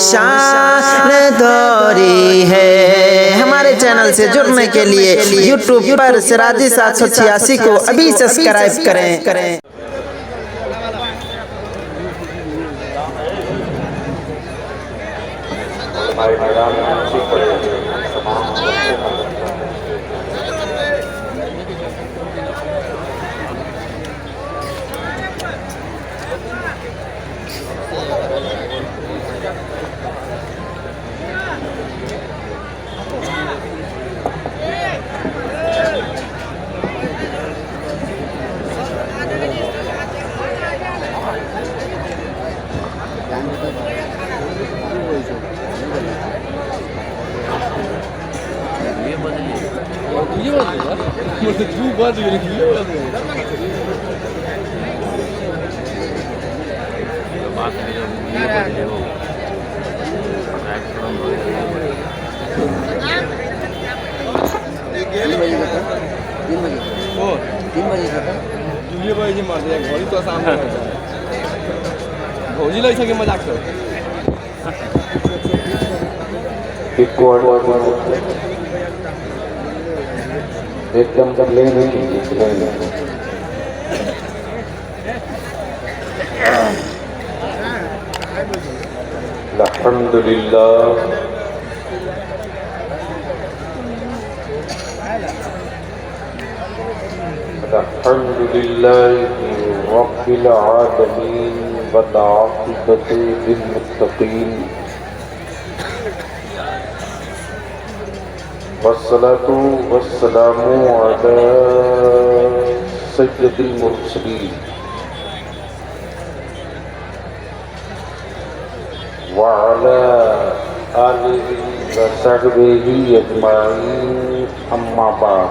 शान धोरी है। हमारे चैनल से जुड़ने के लिए YouTube पर सिराजी 786 को अभी सब्सक्राइब करें। एकदम प्लेन है। अल्हम्दुलिल्लाह रब्बिल आलमीन वल आक़िबतु लिल मुत्तक़ीन वस्सलातु वस्सलामु अला सय्यिदिल मुरसलीन व अला आलिहि व सहबिहि अजमाईन अम्मा बाद।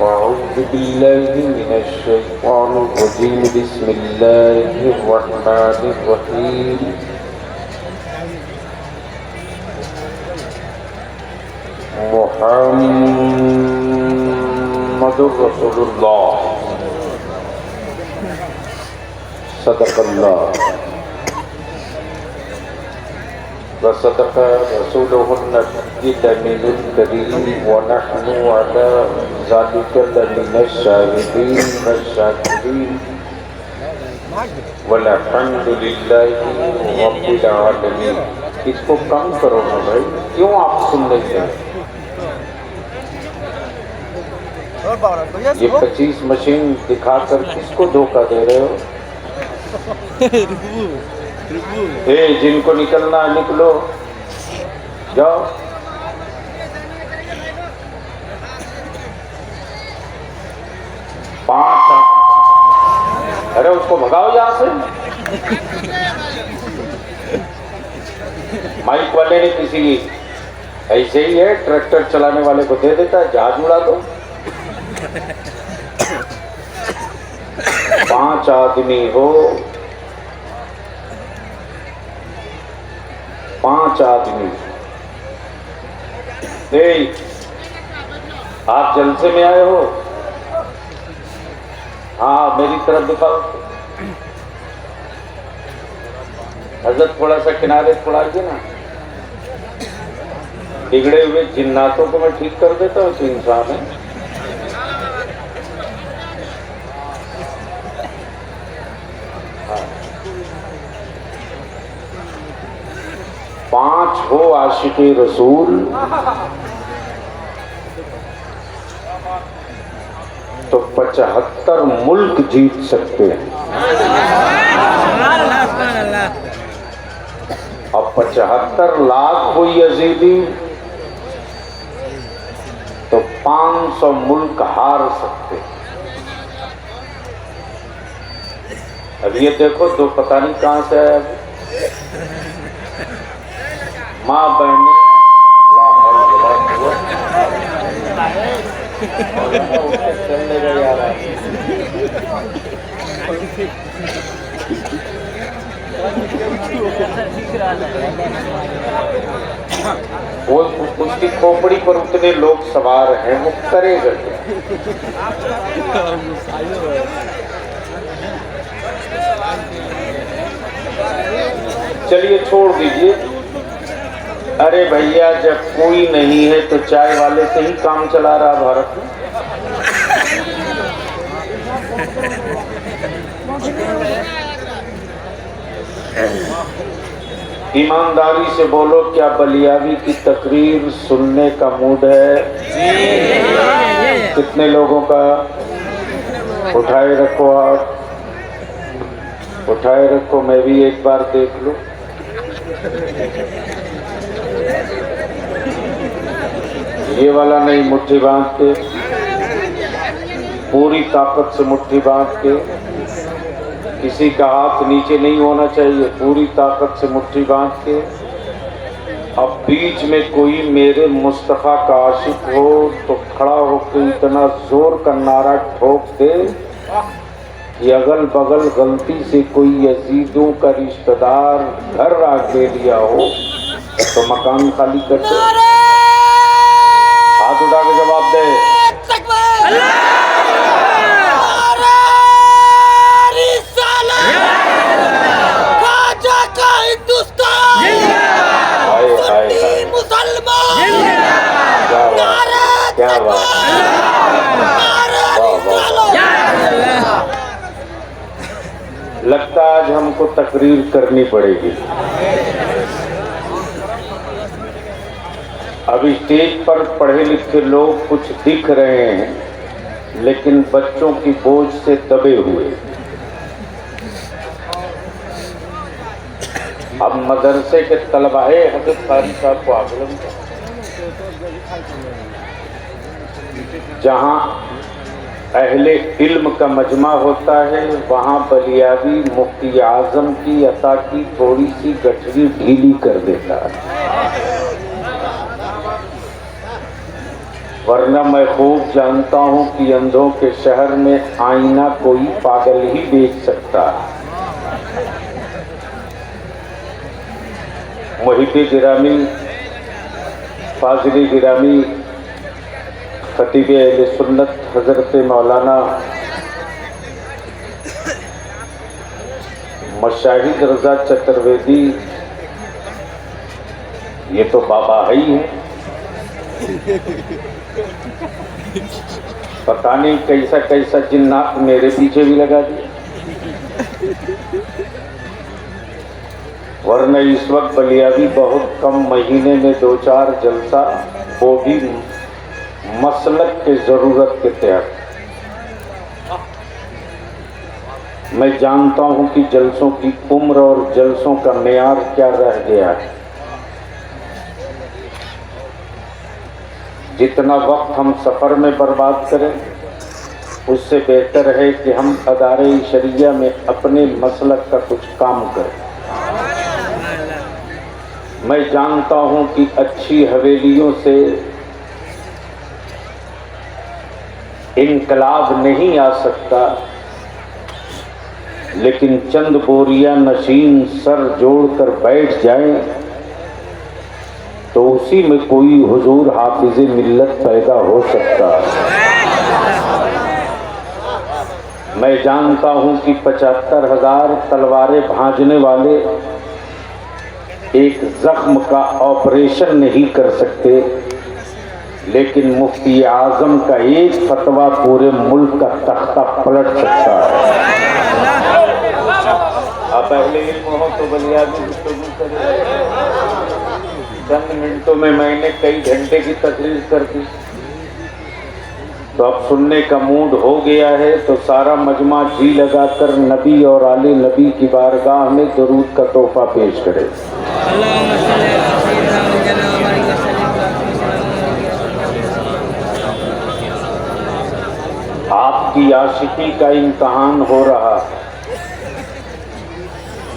अऊज़ु बिल्लाहि मिनश शैतानिर रजीम बिस्मिल्लाहिर रहमानिर रहीम। मुहम्मदुर रसूलुल्लाह सदक़ल्लाह व सदक़ रसूलुहुन नबियुल अमीनुल करीम व नहनु अला ज़ालिका लमिनश शाहिदीन व शाकिरीन वल्हम्दुलिल्लाहि रब्बिल आलमीन। इसको कम करो ना भाई, क्यों आप सुन लेते हैं? ये 25 मशीन दिखाकर किसको धोखा दे रहे हो? जिनको निकलना निकलो, जाओ। अरे उसको भगाओ यहाँ से। माइक वाले ने किसी ऐसे ही है, ट्रैक्टर चलाने वाले को दे देता है, जहाज उड़ा दो। 5 आदमी हो, 5 आदमी। आप जलसे में आए हो? हाँ, मेरी तरफ दिखाओ। हजरत थोड़ा सा किनारे थोड़ाइए ना। बिगड़े हुए जिन्नातों को मैं ठीक कर देता हूँ, तो इंसान है। हाँ। 5 हो आशिक़े रसूल तो 75 मुल्क जीत सकते हैं। अब 75 लाख कोई यजीदी तो 500 मुल्क हार सकते। अब ये देखो, दो पता नहीं कहां से आया। माँ बहने चलने का यार वो उसकी खोपड़ी पर उतने लोग सवार हैं, वो करेगा क्या? चलिए छोड़ दीजिए। अरे भैया, जब कोई नहीं है तो चाय वाले से ही काम चला रहा भारत में। ईमानदारी से बोलो, क्या बलियावी की तकरीर सुनने का मूड है? कितने लोगों का? उठाए रखो हाथ, उठाए रखो, मैं भी एक बार देख लूं। ये वाला नहीं, मुट्ठी बांध के, पूरी ताकत से मुट्ठी बांध के। किसी का हाथ नीचे नहीं होना चाहिए, पूरी ताकत से मुट्ठी बांध के। अब बीच में कोई मेरे मुस्तफा का आशिक हो तो खड़ा होकर इतना जोर का नारा ठोक दे कि अगल बगल गलती से कोई यजीदों का रिश्तेदार घर रात ले लिया हो तो मकान खाली कर दे। हाथ उठा के जवाब दे। क्या बात, लगता है आज हमको तकरीर करनी पड़ेगी। अभी स्टेज पर पढ़े लिखे लोग कुछ दिख रहे हैं, लेकिन बच्चों की बोझ से दबे हुए। अब मदरसे के तलबाए हज़रत कारी साहब को आगलम, जहाँ अहले इल्म का मजमा होता है, वहाँ बलियावी मुफ्ती आजम की अता की थोड़ी सी गठरी ढीली कर देता है। वरना मैं खूब जानता हूँ कि अंधों के शहर में आईना कोई पागल ही बेच सकता है। मुहिब्बे गिरामी, फाजिले गिरामी, खतीबे अहले सुन्नत हजरत मौलाना मशाहिद रजा चतुर्वेदी, ये तो बाबा ही है। पता नहीं कैसा कैसा जिन्नात मेरे पीछे भी लगा दिया। वरना इस वक्त बलियावी बहुत कम महीने में 2-4 जलसा, वो भी मसलक के जरूरत के तहत। मैं जानता हूं कि जलसों की उम्र और जलसों का मेयार क्या रह गया है। जितना वक्त हम सफर में बर्बाद करें, उससे बेहतर है कि हम अदारे शरिया में अपने मसलक का कुछ काम करें। मैं जानता हूं कि अच्छी हवेलियों से इनकलाब नहीं आ सकता, लेकिन चंद बोरिया नशीन सर जोड़कर बैठ जाएं तो उसी में कोई हुजूर हाफिज़े मिल्लत पैदा हो सकता है। मैं जानता हूं कि 75,000 तलवारें भांजने वाले एक जख्म का ऑपरेशन नहीं कर सकते, लेकिन मुफ्ती आजम का एक फतवा पूरे मुल्क का तख्ता पलट सकता है। आप पहले इल्म हो तो बलियावी गुफ्तगू करें। चंद मिनटों में मैंने कई घंटे की तकरीर कर दी, तो अब सुनने का मूड हो गया है तो सारा मजमा जी लगाकर नबी और आले नबी की बारगाह में दरूद का तोहफा पेश करे। आपकी आशिकी का इम्तहान हो रहा है।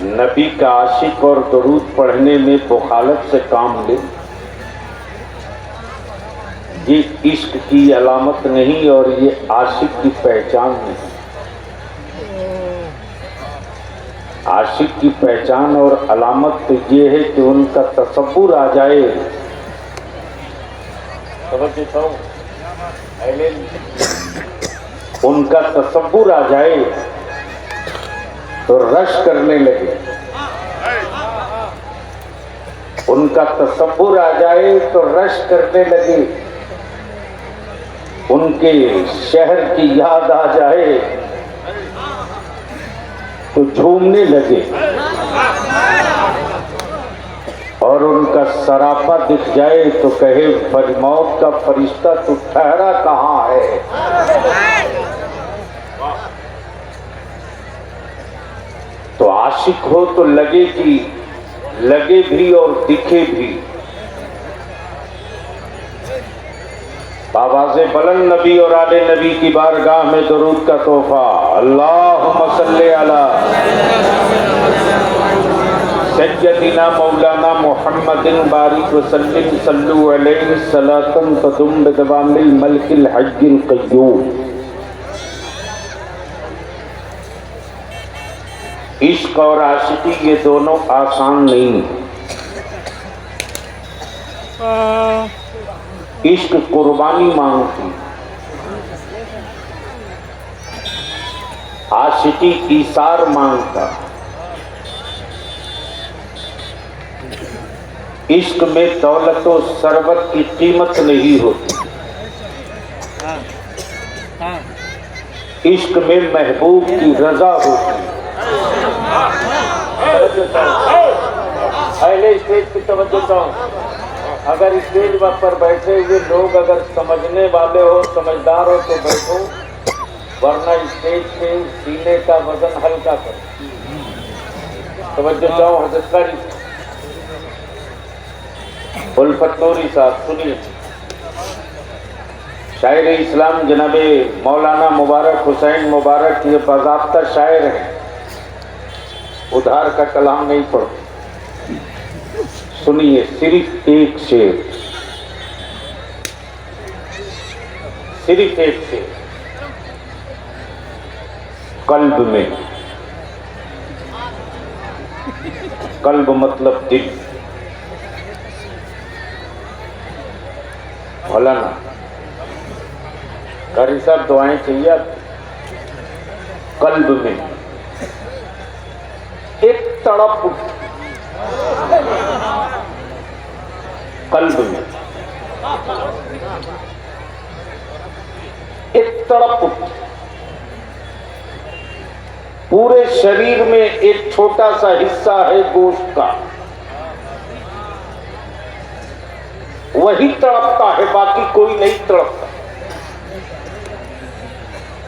नबी का आशिक और दरूद पढ़ने में बुखालत से काम ले, ये इश्क की अलामत नहीं और ये आशिक की पहचान नहीं। आशिक की पहचान और अलामत तो ये है कि उनका तसव्वुर आ जाए। उनका तसव्वुर आ जाए तो रश करने लगे। उनका तसव्वुर आ जाए तो रश करने लगे, उनके शहर की याद आ जाए तो झूमने लगे, और उनका सरापा दिख जाए तो कहे मौत का फरिश्ता तू ठहरा कहाँ है। तो आशिक हो तो लगे भी और दिखे भी। आवाज़े बुलंद नबी और आले नबी की बारगाह में दुरूद का तोहफा। अल्लाहुम्मा सल्ली अला सय्यदिना मौलाना मुहम्मदिन बारिक वसल्लिम सल्लु अलैहि सलातन तदुम बिदवामिल मलकिल हज्जिल क़य्यूम। इश्क और आशिकी ये दोनों आसान नहीं है। इश्क कुर्बानी मांगती, आशिकी ईसार मांगता। इश्क में दौलत और सरबत की कीमत नहीं होती। इश्क में महबूब की रजा होती। पहले स्टेज की तवज्जो चाहूं। अगर स्टेज पर बैठे हुए लोग अगर समझने वाले हो, समझदार हो तो बैठो, वरना स्टेज पे सीने का वजन हल्का करो। तवज्जो चाहूं। हज़रत कारी उल्फत नूरी साहब सुनिए। शायर इस्लाम जनाबे मौलाना मुबारक हुसैन मुबारक ये बाज़ाब्ता शायर हैं, उधार का कलाम नहीं पढ़ो। सुनिए सिर्फ एक शेर, सिर्फ एक शेर। कल्ब में, कल्ब मतलब दिल। मौलाना कारी साहब दुआएं चाहिए आपको। कल्ब में एक तड़प, कल्ब में एक तड़प, पूरे शरीर में एक छोटा सा हिस्सा है गोश्त का, वही तड़पता है, बाकी कोई नहीं तड़पता।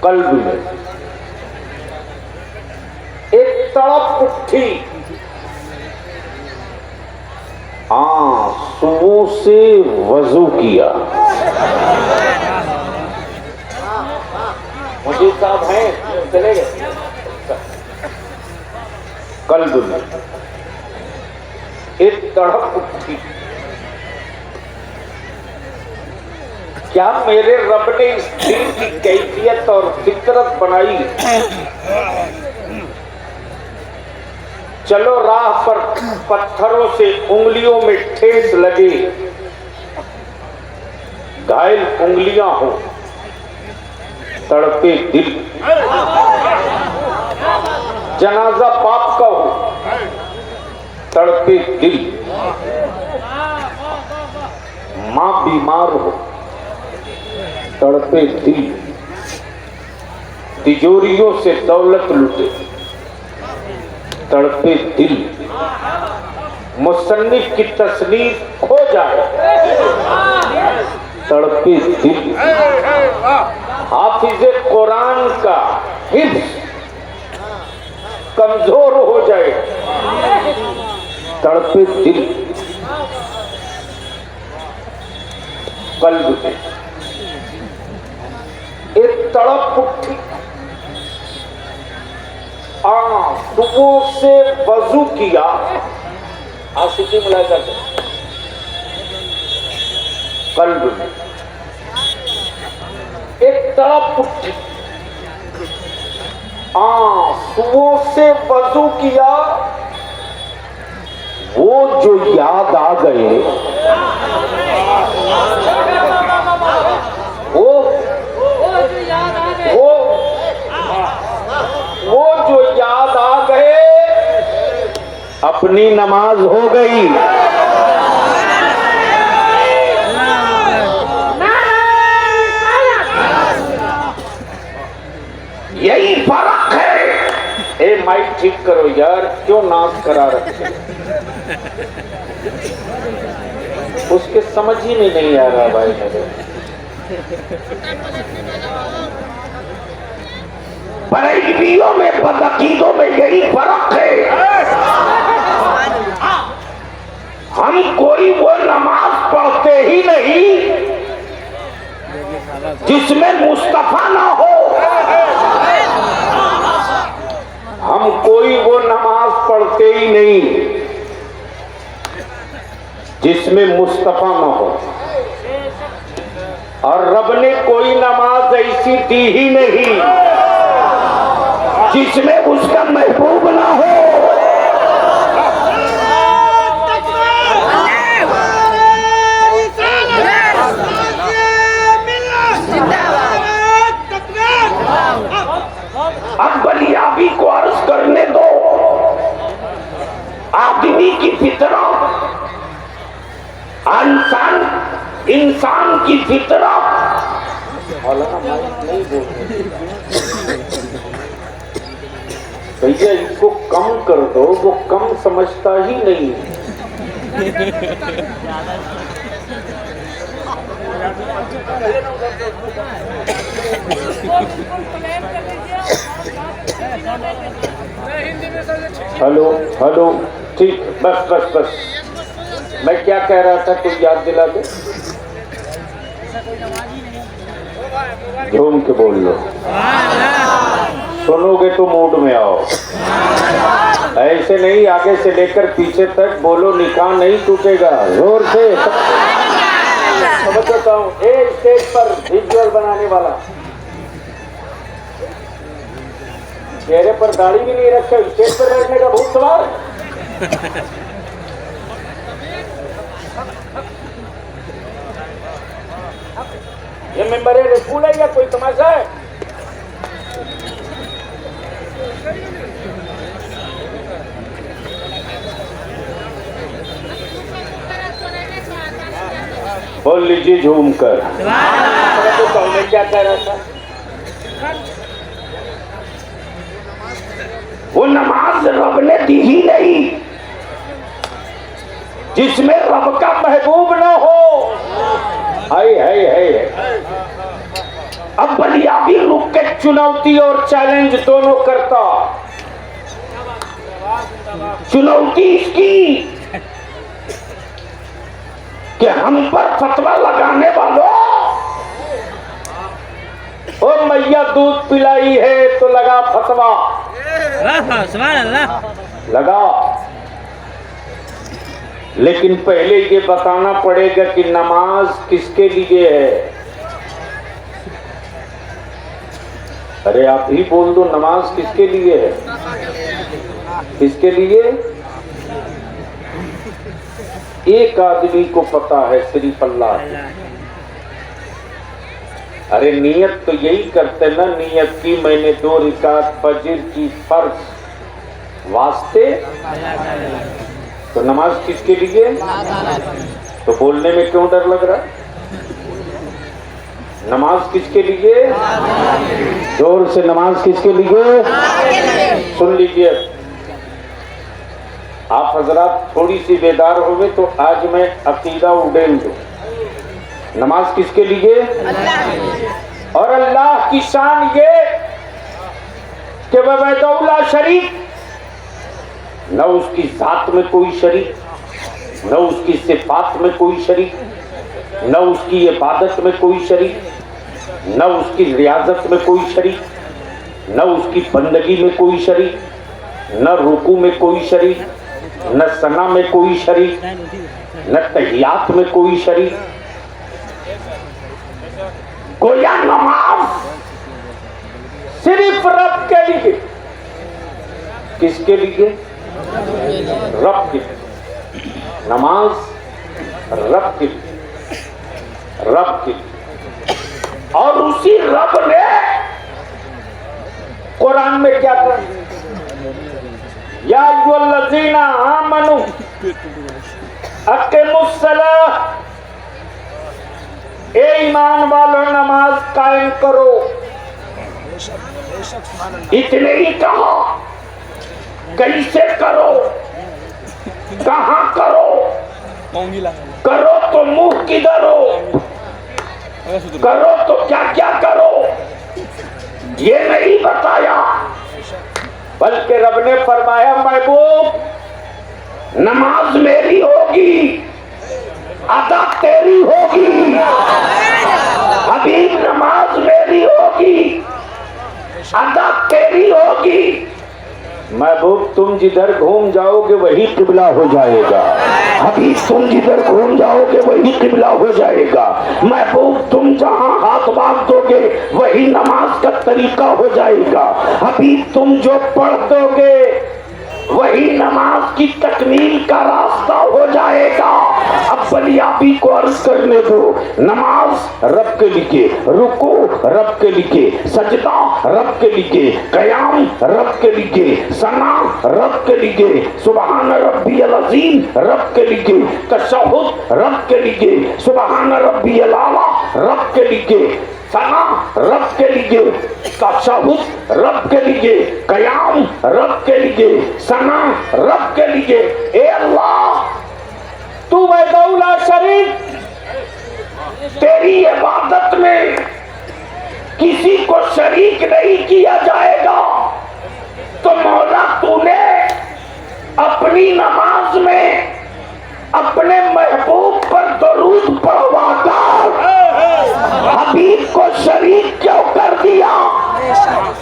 कल्ब में एक तड़प उठी, आंसुओं से वजू किया। मुझे साहब हैं, चले गए। कल्ब में एक तड़प उठी, क्या मेरे रब ने इस दिल की कैफियत और फितरत बनाई। चलो राह पर पत्थरों से उंगलियों में ठेस लगे, घायल उंगलियां हो, तड़पे दिल। जनाजा बाप का हो, तड़पे दिल। मां बीमार हो, तड़पे दिल। तिजोरियों से दौलत लुटे, तड़पे दिल। मुसन्निफ की तस्नीफ खो जाए, तड़पे दिल। हाफिज़े कुरान का हिफ्ज़ कमजोर हो जाए, तड़पे दिल। कल्ब में एक तड़प उठी, आंसुओं से वजू किया। आशिकी मुलाहिजा करें। कल्ब में एक तड़प उठी, आंसुओं से वजू किया। वो जो याद आ गए, वो जो याद आ गए, अपनी नमाज हो गई। माइक ठीक करो यार, क्यों नाश करा रखे। उसके समझ ही में नहीं आ रहा भाई मेरे। बरेलवियों में बदअकीदों में यही फर्क है। हम कोई वो नमाज पढ़ते ही नहीं जिसमें मुस्तफा ना हो। हम कोई वो नमाज पढ़ते ही नहीं जिसमें मुस्तफा ना हो। और रब ने कोई नमाज ऐसी दी ही नहीं जिसमें उसका महबूब ना हो। अब बलियाबी को अर्ज करने दो। आदमी की फितरत, इंसान की फितरत। भैया इसको कम कर दो, वो कम समझता ही नहीं। हेलो हेलो, ठीक, बस बस बस। मैं क्या कह रहा था, कुछ याद दिला दे। झूम के बोल लो, सुनोगे तो मूड में आओ। ऐसे नहीं, आगे से लेकर पीछे तक बोलो, निकाह नहीं टूटेगा। जोर से समझ सकता हूँ। स्टेज पर विजुअल बनाने वाला चेहरे पर दाढ़ी भी नहीं रखा, स्टेज पर बैठने का भूत सवार। ये मेंबर है, स्कूल है या कोई तमाशा है? बोल लीजिए झूम कर। मैं क्या कह रहा था, वो नमाज रब ने दी ही नहीं जिसमें रब का महबूब ना हो। है। अब बलियाबी रुक के चुनौती और चैलेंज दोनों करता। चुनौती इसकी कि हम पर फतवा लगाने वालों, ओ मैया दूध पिलाई है तो लगा फतवा, लगा। लेकिन पहले ये बताना पड़ेगा कि नमाज किसके लिए है। अरे आप ही बोल दो, नमाज किसके लिए है? किसके लिए? एक आदमी को पता है, सिर्फ अल्लाह। अरे नियत तो यही करते ना, नियत की मैंने 2 रकात फजर की फर्ज वास्ते। तो नमाज किसके लिए? तो बोलने में क्यों डर लग रहा? नमाज किसके लिए? जोर से, नमाज किसके लिए? सुन लीजिए, आप हजरात थोड़ी सी बेदार हो गए तो आज मैं अकीदा उड़ेल दूं। नमाज किसके लिए? और अल्लाह की शान ये कि वह शरीक, न उसकी जात में कोई शरीक, न उसकी सिफात में कोई शरीक, न उसकी इबादत में कोई शरीक, न उसकी रियाजत में कोई शरीक, न उसकी बंदगी में कोई शरीक, न रुकू में कोई शरीक, न सना में कोई शरीक, न तहियात में कोई शरीक। गोया नमाज सिर्फ रब के लिए। किसके लिए? रब के लिए। नमाज रब के लिए, रब के लिए। और उसी रब ने कुरान में क्या कर, या अय्युहल्लज़ीना आमनू अक़ीमुस्सलाह, ए ईमान वालों नमाज कायम करो। इतने ही कहा, कैसे करो, कहां करो, करो तो मुंह किधर हो, करो तो क्या क्या करो, ये नहीं बताया। बल्कि रब ने फरमाया महबूब नमाज मेरी होगी, अदा तेरी होगी, हबीब नमाज मेरी होगी, अदा तेरी होगी। महबूब तुम जिधर घूम जाओगे वही किबला हो जाएगा, हबीब तुम जिधर घूम जाओगे वही किबला हो जाएगा। महबूब तुम जहां हाथ बांध दोगे वही नमाज का तरीका हो जाएगा, हबीब तुम जो पढ़ दोगे वही नमाज की तकमील का रास्ता हो जाएगा। अब बलियाबी को अर्ज करने दो। नमाज रब के लिए, रुकू रब के लिए, सजदा रब के लिए, कयाम रब के लिए, सना रब के लिए, सुबहान रब्बियल अज़ीम रब के लिए, तशहुद रब के लिए, सुबहान रब्बियल आला रब के लिए, सना रब के लिए, तशहुद रब के लिए, कयाम रब के लिए, सना रब के लिए। ए अल्लाह तू वहदहुल्ला शरीक, तेरी इबादत में किसी को शरीक नहीं किया जाएगा। तो मौला तूने अपनी नमाज में अपने महबूब पर दरूद पढ़वाकर हबीब को शरीक क्यों कर दिया?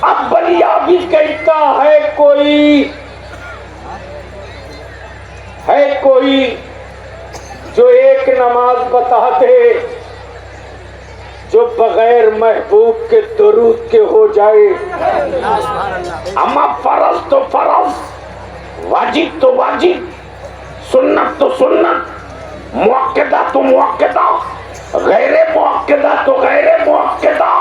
अब बलियाबी कहता है कोई जो एक नमाज बता दे जो बगैर महबूब के दरूद के हो जाए। अम्मा फरज तो फरज, वाजिब तो वाजिब, सुन्नत तो सुन्नत, मुअक्कदा तो मुअक्कदा, गैरे मुअक्कदा तो गैरे मुअक्कदा।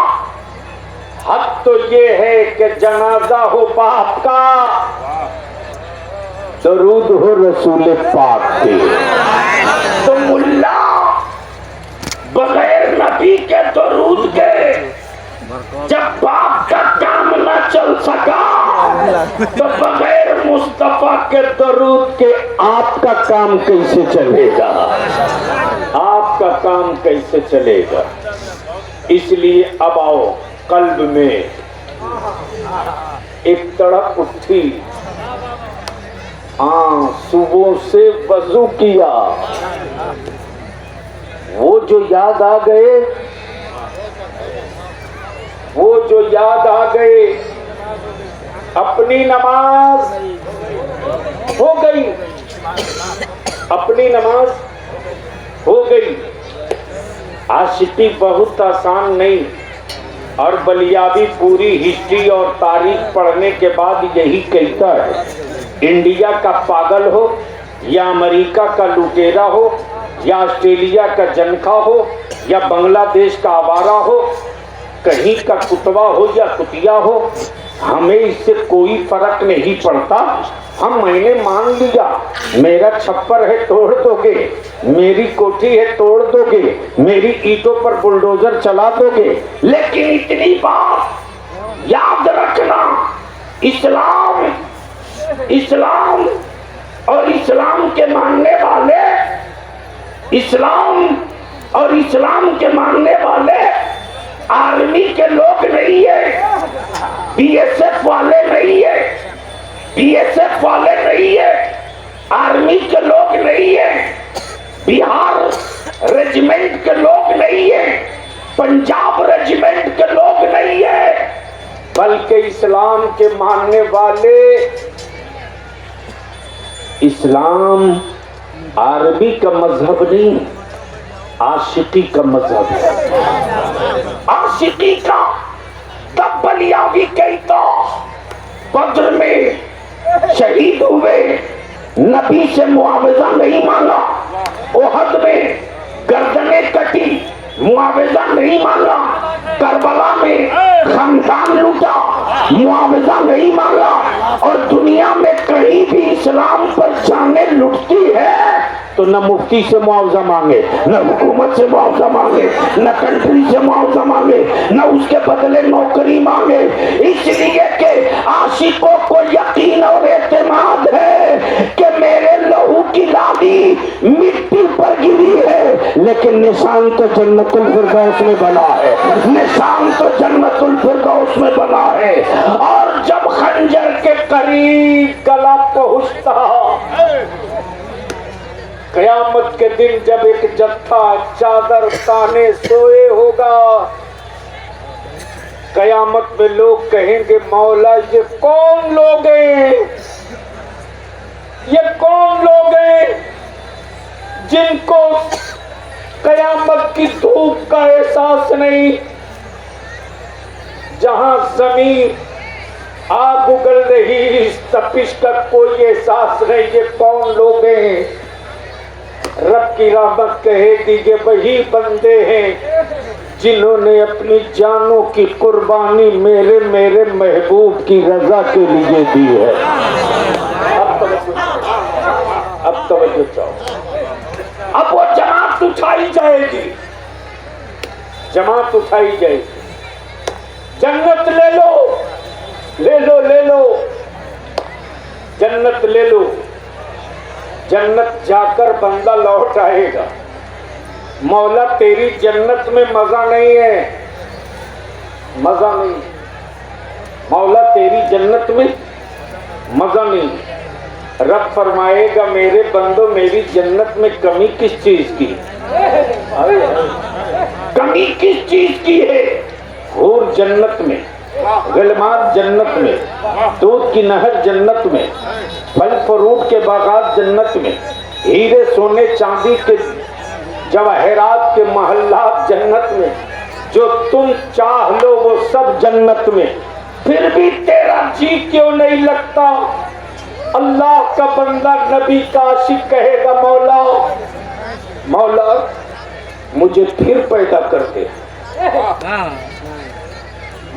हद तो ये है कि जनाजा हो बाप का, दरूद हो रसूल पाक के। तो मुल्ला बगैर नबी के दरूद के जब बाप का काम न चल सका तो बगैर मुस्तफा के दरूद के आपका काम कैसे चलेगा? आपका काम कैसे चलेगा? इसलिए अब आओ, कल्ब में एक तड़प उठी, सुबह से वजू किया, वो जो याद आ गए, वो जो याद आ गए, अपनी नमाज हो गई, अपनी नमाज हो गई। आशिकी बहुत आसान नहीं, और बलियाबी पूरी हिस्ट्री और तारीख पढ़ने के बाद यही कहता है, इंडिया का पागल हो या अमेरिका का लुटेरा हो या ऑस्ट्रेलिया का जनखा हो या बांग्लादेश का आवारा हो, कहीं का कुतवा हो या कुतिया हो, हमें इससे कोई फर्क नहीं पड़ता। मैंने मान लिया, मेरा छप्पर है तोड़ दोगे, मेरी कोठी है तोड़ दोगे, मेरी ईंटों पर बुलडोजर चला दोगे, लेकिन इतनी बात याद रखना, इस्लाम और इस्लाम के मानने वाले, इस्लाम और इस्लाम के मानने वाले आर्मी के लोग नहीं है, बीएसएफ वाले नहीं है, बीएसएफ वाले नहीं है, आर्मी के लोग नहीं है, बिहार रेजिमेंट के लोग नहीं है, पंजाब रेजिमेंट के लोग नहीं है, बल्कि इस्लाम के मानने वाले, इस्लाम आरबी का मजहब नहीं, आशिकी का मजहब है। आशिकी का तब बलियाबी कहता, बद्र में शहीद हुए, नबी से मुआवजा नहीं मांगा, ओहद में गर्दने कटी, मुआवजा नहीं मांगा, करबला में खानदान लूटा, मुआवजा नहीं मांगा, और दुनिया में कहीं भी इस्लाम पर जाने लुटती है तो तो न मुफ्ती से मुआवजा मांगे, न हुकूमत से मुआवजा मांगे, न कंट्री से मुआवजा मांगे, न उसके बदले नौकरी मांगे, इसलिए कि आशिकों को यकीन और एतमाद है कि मेरे लहू की लाली मिट्टी पर गिरी है, लेकिन निशान तो जन्नतुल फिरदौस में बना है, निशान तो जन्नतुल फिरदौस में बना है। और जब खंजर के करीब गला पहुंचता, कयामत के दिन जब एक जत्था चादर ताने सोए होगा, कयामत में लोग कहेंगे मौला ये कौन लोग हैं, ये कौन लोग हैं जिनको कयामत की धूप का एहसास नहीं, जहां जमीन आग उगल रही, इस तपिश का कोई एहसास नहीं, ये कौन लोग हैं। रब की रहमत कहेगी ये वही बंदे हैं जिन्होंने अपनी जानों की कुर्बानी मेरे महबूब की रजा के लिए दी है। अब तवज्जो चाहो, अब वो जमात उठाई जाएगी, जमात उठाई जाएगी। जन्नत ले लो, ले लो, ले लो, जन्नत ले लो। जन्नत जाकर बंदा लौट आएगा, मौला तेरी जन्नत में मजा नहीं है, मजा नहीं, मौला तेरी जन्नत में मजा नहीं। रब फरमाएगा मेरे बंदो मेरी जन्नत में कमी किस चीज की, कमी किस चीज की है। हूर जन्नत में, गिलमान जन्नत में, दूध की नहर जन्नत में, फल फ्रूट के बागात जन्नत में, हीरे सोने चांदी के जवाहरात के महल्लात जन्नत में, जो तुम चाह लो वो सब जन्नत में। फिर भी तेरा जी क्यों नहीं लगता। अल्लाह का बंदा नबी का आशिक कहेगा मौला, मौला मुझे फिर पैदा कर दे,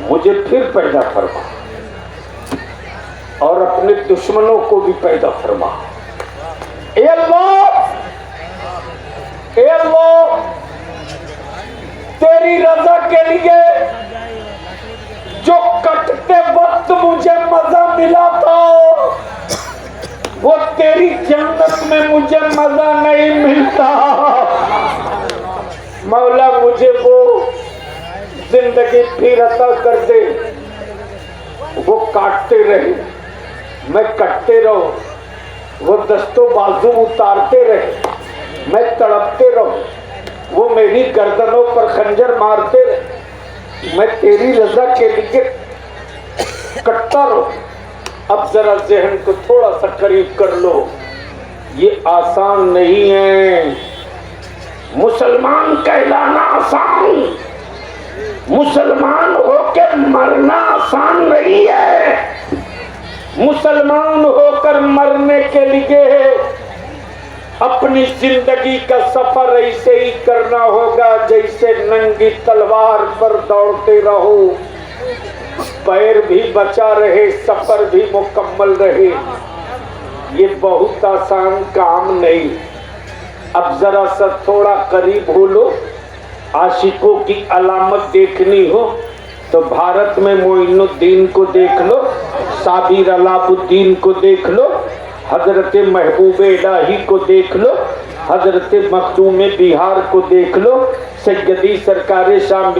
मुझे फिर पैदा फरमा और अपने दुश्मनों को भी पैदा फरमा। ए अल्लाह, ए अल्लाह, तेरी रजा के लिए जो कटते वक्त मुझे मजा मिला था वो तेरी जन्नत में मुझे मजा नहीं मिलता। मौला मुझे वो जिंदगी फिर अता कर दे, वो काटते रहे मैं कटते रहूं, वो दस्तों बाजू उतारते रहे मैं तड़पते रहूं, वो मेरी गर्दनों पर खंजर मारते रहे मैं तेरी रजा के लिए कटता रहूं। अब जरा जहन को थोड़ा सा करीब कर लो, ये आसान नहीं है। मुसलमान कहलाना आसान, मुसलमान होकर मरना आसान नहीं है। मुसलमान होकर मरने के लिए अपनी जिंदगी का सफर ऐसे ही करना होगा जैसे नंगी तलवार पर दौड़ते रहो, पैर भी बचा रहे, सफर भी मुकम्मल रहे। ये बहुत आसान काम नहीं। अब जरा सा थोड़ा करीब हो लो, आशिकों की अलामत देखनी हो तो भारत में मोइनुद्दीन को देख लो, साबिर अलाउद्दीन को देख लो, हजरत महबूब इलाही को देख लो, हजरत मखदूम बिहार को देख लो, सैयदी सरकार शाम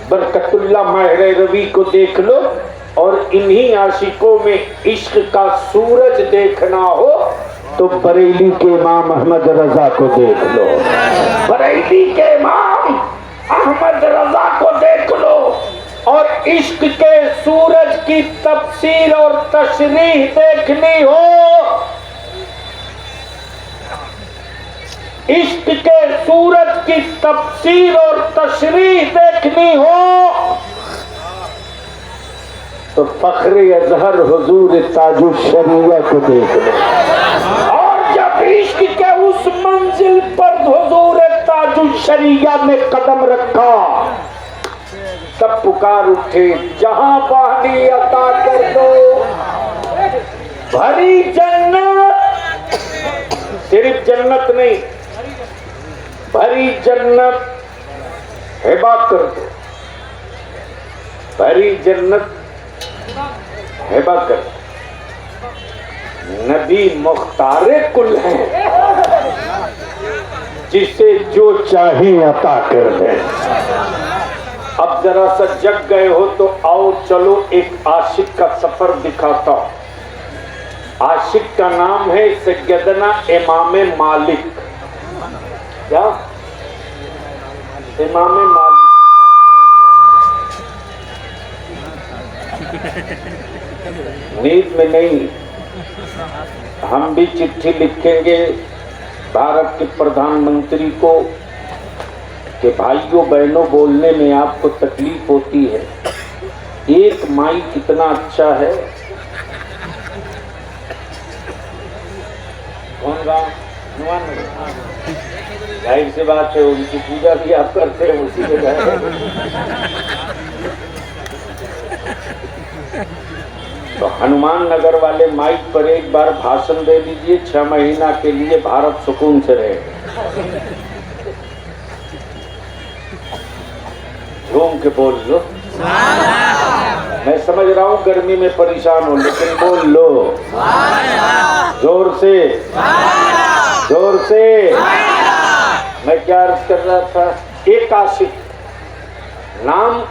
बरकतुल्लाह महरे रवि को देख लो। और इन्हीं आशिकों में इश्क का सूरज देखना हो तो बरेली के इमाम अहमद रजा को देख लो, बरेली के इमाम अहमद रजा को देख लो। और इश्क के सूरज की तफसीर और तशरीह देखनी हो, इश्क के सूरज की तफसीर और तशरीह देखनी हो तो फख्रे अजहर हुजूर ताजुल शरीया को देख लो। और जब इश्क के उस मंजिल पर हुजूर ताजुल शरीया ने कदम रखा तब पुकार उठे, जहां पानी अता कर दो, भरी जन्नत सिर्फ जन्नत नहीं, भरी जन्नत हिबा कर दो, भरी जन्नत हिबा कर दो। नबी मुख्तारे कुल हैं, जिसे जो चाहे अता कर दे। अब जरा सा जग गए हो तो आओ चलो एक आशिक का सफर दिखाता हूं। आशिक का नाम है सैयदना इमाम मालिक। क्या? इमाम मालिक। नींद में नहीं, हम भी चिट्ठी लिखेंगे भारत के प्रधानमंत्री को कि भाइयों बहनों बोलने में आपको तकलीफ होती है, एक माई कितना अच्छा है। कौन गाँव? जाहिर सी बात है, उनकी पूजा भी आप करते हैं उसी जगह। तो हनुमान नगर वाले माइक पर एक बार भाषण दे दीजिए, 6 महीना के लिए भारत सुकून से रहे। झूम के बोल लो। मैं समझ रहा हूँ गर्मी में परेशान हो, लेकिन बोल लो जोर से, जोर से। मैं क्या अर्ज कर रहा था? एक आशिक, नाम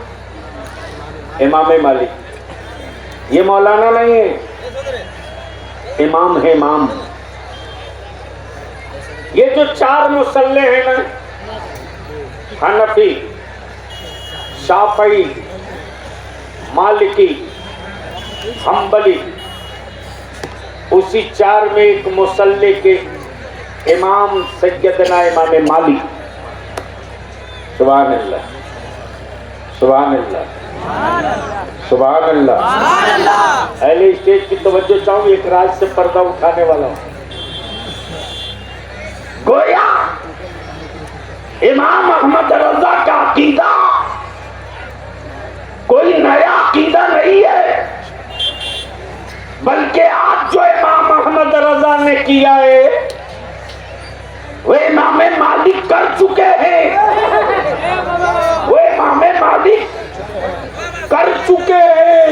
इमाम मालिक। ये मौलाना नहीं है, इमाम है इमाम। ये जो 4 मुसल्ले हैं ना, हनफी, शाफई, मालिकी, हम्बली, उसी 4 में एक मुसल्ले के इमाम सैयदना इमाम मालिक। सुभान अल्लाह, सुभान अल्लाह, सुभान अल्लाह। अहले स्टेज की तवज्जो चाहूं, एक राज से पर्दा उठाने वाला हूं। गोया इमाम अहमद रजा का अकीदा कोई नया अकीदा नहीं है, बल्कि आज जो इमाम अहमद रजा ने किया है वो इमाम मालिक कर चुके हैं। वो इमाम मालिक कर चुके हैं।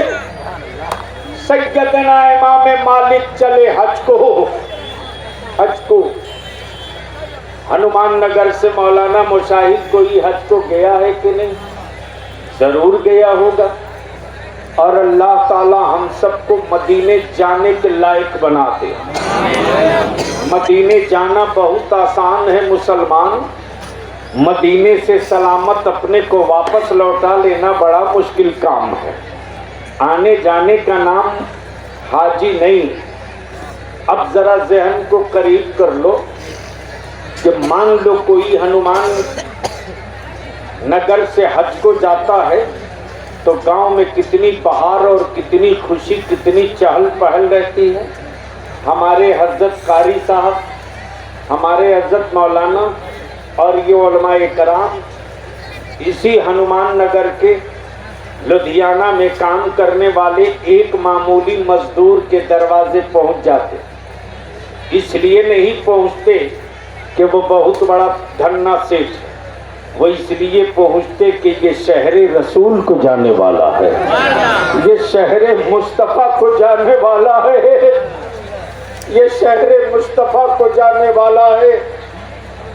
सैयदना इमाम मालिक चले हज को, हज को। हनुमान नगर से मौलाना मुशाहिद कोई हज को गया है कि नहीं? जरूर गया होगा। और अल्लाह ताला हम सबको मदीने जाने के लायक बना दे। मदीने जाना बहुत आसान है मुसलमान, मदीने से सलामत अपने को वापस लौटा लेना बड़ा मुश्किल काम है। आने जाने का नाम हाजी नहीं। अब जरा जहन को करीब कर लो कि मान लो कोई हनुमान नगर से हज को जाता है तो गांव में कितनी बहार और कितनी खुशी, कितनी चहल पहल रहती है। हमारे हजरत कारी साहब, हमारे हजरत मौलाना और ये उलमाए कराम इसी हनुमान नगर के लुधियाना में काम करने वाले एक मामूली मजदूर के दरवाजे पहुंच जाते। इसलिए नहीं पहुंचते कि वो बहुत बड़ा धन्ना सेठ है, वो इसलिए पहुंचते कि ये शहरे रसूल को जाने वाला है, ये शहरे मुस्तफ़ा को जाने वाला है, ये शहरे मुस्तफ़ा को जाने वाला है,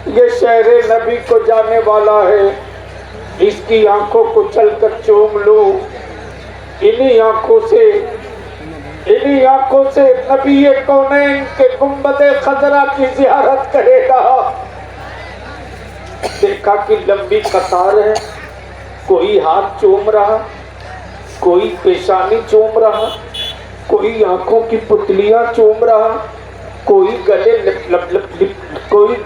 ये शहरे नबी को जाने वाला है। इसकी आंखों को चलकर चूम लो, इन्हीं आंखों से नबी कौनैन के गुंबदे खजरा की ज़ियारत करेगा। देखा कि लंबी कतार है, कोई हाथ चूम रहा, कोई पेशानी चूम रहा, कोई आंखों की पुतलियां चूम रहा, कोई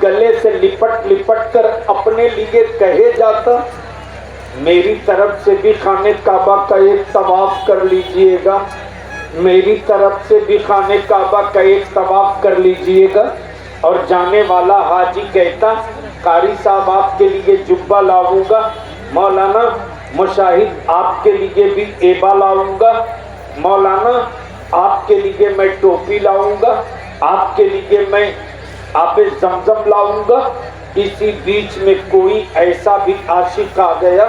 गले से लिपट कर अपने लिए कहे जाता मेरी तरफ से भी खाने काबा का एक तवाफ कर लीजिएगा, मेरी तरफ से भी खाने काबा का एक तवाफ कर लीजिएगा। और जाने वाला हाजी कहता कारी साहब आपके लिए जुब्बा लाऊंगा, मौलाना मुशाहिद आपके लिए भी एबा लाऊंगा, मौलाना आपके लिए मैं टोपी लाऊंगा, आपके लिए मैं आबे जमजम लाऊंगा। इसी बीच में कोई ऐसा भी आशिक आ गया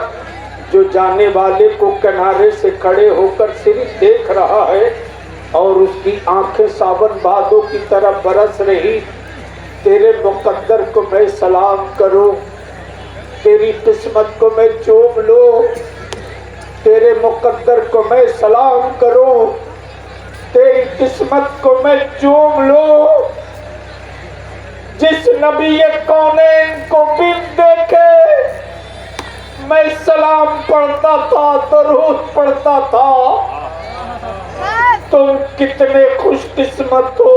जो जाने वाले को किनारे से खड़े होकर सिर्फ देख रहा है और उसकी आंखें सावन भादों की तरह बरस रही। तेरे मुकद्दर को मैं सलाम करूं, तेरी किस्मत को मैं चूम लूं, तेरे मुकद्दर को मैं सलाम करूं, तेरी किस्मत को मैं चूम लूं। जिस नबी कौनैन को बिन देखे मैं सलाम पढ़ता था, दरूद पढ़ता था। तुम कितने खुशकिस्मत हो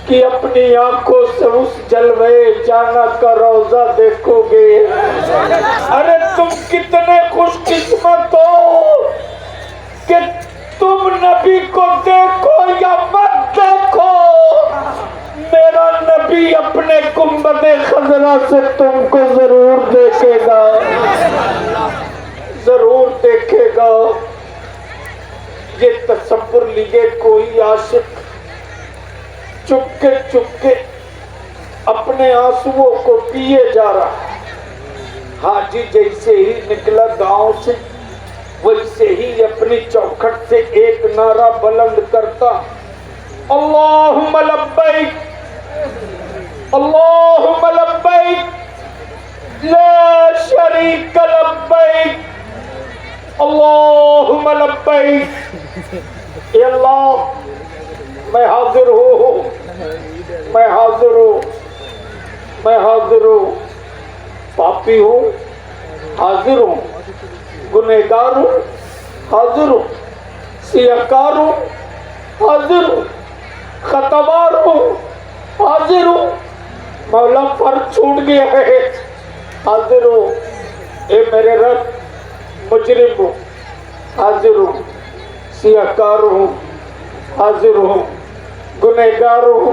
कि अपनी आंखों से उस जलवे जाना का रोजा देखोगे। अरे तुम कितने खुशकिस्मत हो कि तुम नबी को देखो या मत देखो, मेरा नबी अपने गुंबदे खजरा से तुमको जरूर देखेगा, जरूर देखेगा। ये तसव्वुर लिए कोई आशिक चुपके चुपके अपने आंसुओं को पिए जा रहा। हाजी जैसे ही निकला गांव से वैसे ही अपनी चौखट से एक नारा बुलंद करता, अल्लाहुम्मा लब्बैक, अल्लाहुम्मा लब्बैक, ला शरीक लब्बैक, अल्लाहुम्मा लब्बैक। या अल्लाह मैं हाजिर हूँ, मैं हाजिर हूँ, मैं हाजिर हूँ। पापी हूँ, हाजिर हूँ, गुनहगार हूँ, हाजिर हूँ, सियाकार हूँ, हाजिर हूँ, खतवार हूँ, हाजिर हूँ। मौला फर्ज छूट गया है, हाजिर हूँ। ए मेरे रब, मुजरिम हूँ, हाजिर हूँ, सियाकार हूँ, हाजिर हूँ, गुनहगार हूँ,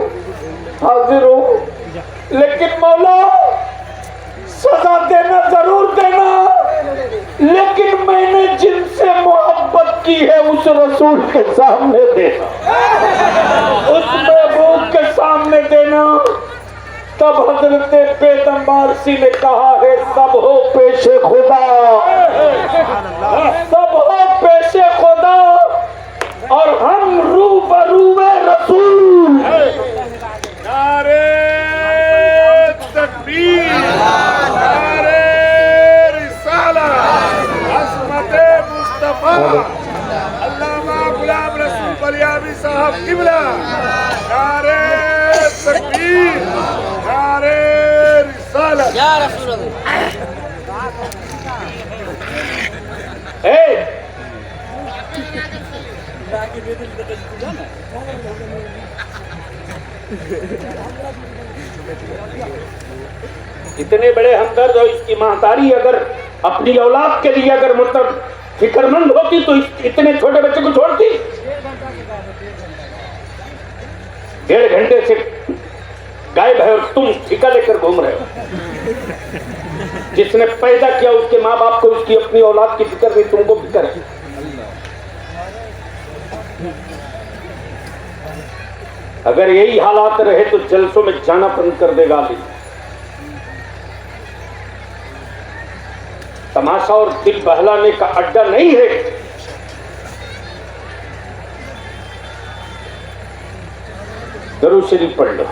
हाजिर हूँ। लेकिन मौला सजा देना जरूर देना, लेकिन मैंने जिनसे मोहब्बत की है उस रसूल के सामने देना, उस महबूब के सामने देना। तब हजरत बेदम्बारसी ने कहा है, सब हो पेशे खुदा, सब हो पेशे खुदा और हम रूबरूए रसूल। नारे तकबीर, नारे रिसालत, अज़मते मुस्तफा अल्लामा गुलाम रसूल बलियावी साहब किबला। नारे तकबीर, नारे रिसालत या रसूल अल्लाह। इतने बड़े हमदर्द और इसकी महतारी अगर अपनी औलाद के लिए अगर मतलब फिक्रमंद होती तो इतने छोटे बच्चे को छोड़ती। 1.5 घंटे से गायब है और तुम ठिका लेकर घूम रहे हो। जिसने पैदा किया उसके माँ बाप को उसकी अपनी औलाद की फिक्र नहीं, तुमको फिक्र है। अगर यही हालात रहे तो जलसों में जाना बंद कर देगा अली। तमाशा और दिल बहलाने का अड्डा नहीं है। दरूद शरीफ पढ़ लो।